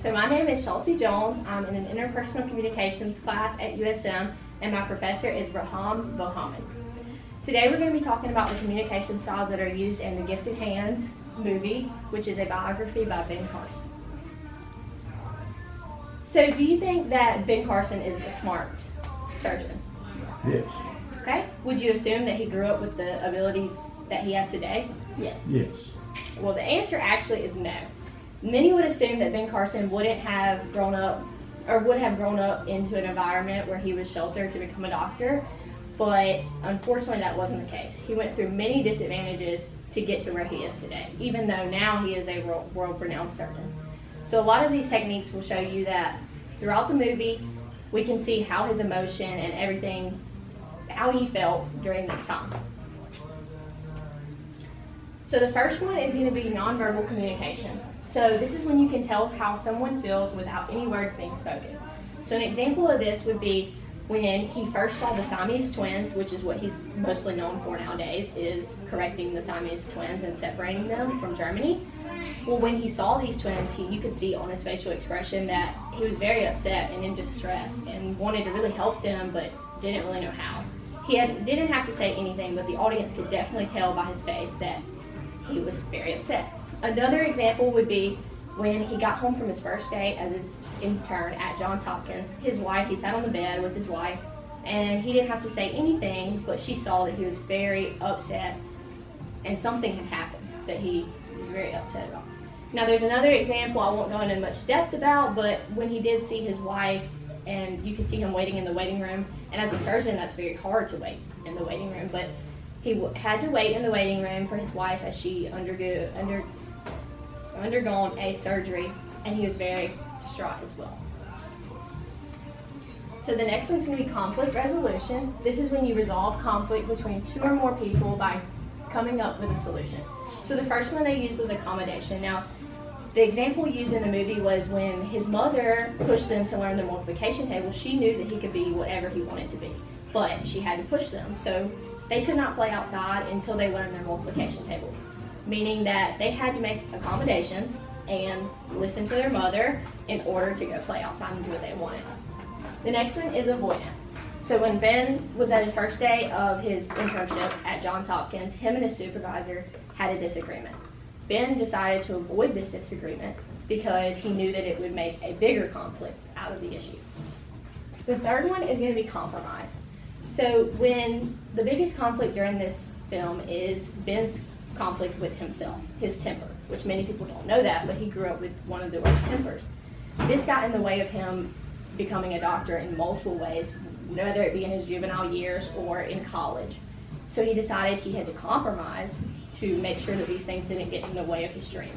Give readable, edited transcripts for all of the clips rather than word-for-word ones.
So my name is Chelsea Jones. I'm in an Interpersonal Communications class at USM, and my professor is Reham Bohamad. Today we're going to be talking about the communication styles that are used in The Gifted Hands movie, which is a biography by Ben Carson. So do you think that Ben Carson is a smart surgeon? Yes. Okay. Would you assume that he grew up with the abilities that he has today? Yeah. Yes. Well, the answer actually is no. Many would assume that Ben Carson would have grown up into an environment where he was sheltered to become a doctor, but unfortunately that wasn't the case. He went through many disadvantages to get to where he is today, even though now he is a world-renowned surgeon. So a lot of these techniques will show you that throughout the movie, we can see how his emotion and everything, how he felt during this time. So the first one is going to be nonverbal communication. So this is when you can tell how someone feels without any words being spoken. So an example of this would be when he first saw the Siamese twins, which is what he's mostly known for nowadays, is correcting the Siamese twins and separating them from Germany. Well, when he saw these twins, you could see on his facial expression that he was very upset and in distress and wanted to really help them, but didn't really know how. He didn't have to say anything, but the audience could definitely tell by his face that he was very upset. Another example would be when he got home from his first day as his intern at Johns Hopkins. He sat on the bed with his wife, and he didn't have to say anything, but she saw that he was very upset and something had happened that he was very upset about. Now there's another example I won't go into much depth about, but when he did see his wife, and you could see him waiting in the waiting room, and as a surgeon that's very hard to wait in the waiting room, but he had to wait in the waiting room for his wife as she undergone a surgery, and he was very distraught as well. So the next one's going to be conflict resolution. This is when you resolve conflict between two or more people by coming up with a solution. So the first one they used was accommodation. Now, the example used in the movie was when his mother pushed them to learn the multiplication table. She knew that he could be whatever he wanted to be, but she had to push them. So they could not play outside until they learned their multiplication tables, meaning that they had to make accommodations and listen to their mother in order to go play outside and do what they wanted. The next one is avoidance. So when Ben was at his first day of his internship at Johns Hopkins, him and his supervisor had a disagreement. Ben decided to avoid this disagreement because he knew that it would make a bigger conflict out of the issue. The third one is going to be compromise. So when the biggest conflict during this film is Ben's conflict with himself, his temper, which many people don't know that, but he grew up with one of the worst tempers. This got in the way of him becoming a doctor in multiple ways, whether it be in his juvenile years or in college. So he decided he had to compromise to make sure that these things didn't get in the way of his dream.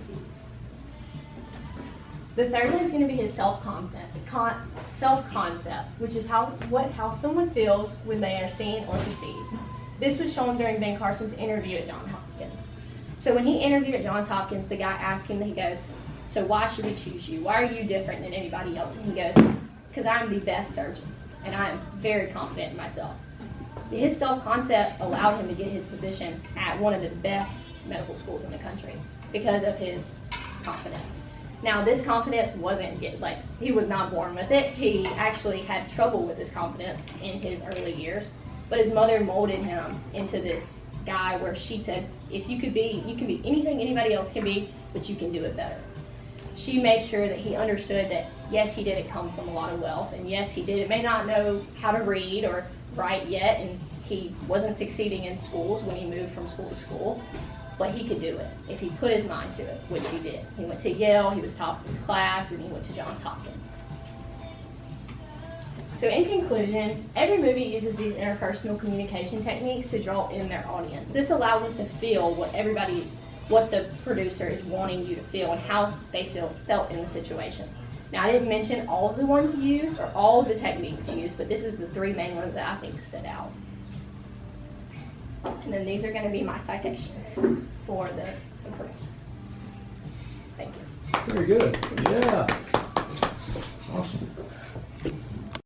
The third one is going to be his self-concept, which is how someone feels when they are seen or perceived. This was shown during Ben Carson's interview at Johns Hopkins. So when he interviewed at Johns Hopkins, the guy asked him, he goes, "So why should we choose you? Why are you different than anybody else?" And he goes, "Because I'm the best surgeon, and I'm very confident in myself." His self-concept allowed him to get his position at one of the best medical schools in the country because of his confidence. Now, this confidence he was not born with it. He actually had trouble with his confidence in his early years, but his mother molded him into this guy where she said, if you can be anything anybody else can be, but you can do it better. She made sure that he understood that, yes, he didn't come from a lot of wealth, and yes, may not know how to read or write yet, and he wasn't succeeding in schools when he moved from school to school, but he could do it if he put his mind to it, which he did. He went to Yale, he was top of his class, and he went to Johns Hopkins. So in conclusion, every movie uses these interpersonal communication techniques to draw in their audience. This allows us to feel what the producer is wanting you to feel and how they felt in the situation. Now, I didn't mention all of the ones used or all of the techniques used, but this is the three main ones that I think stood out. And then these are going to be my citations for the information. Thank you. Very good. Yeah. Awesome.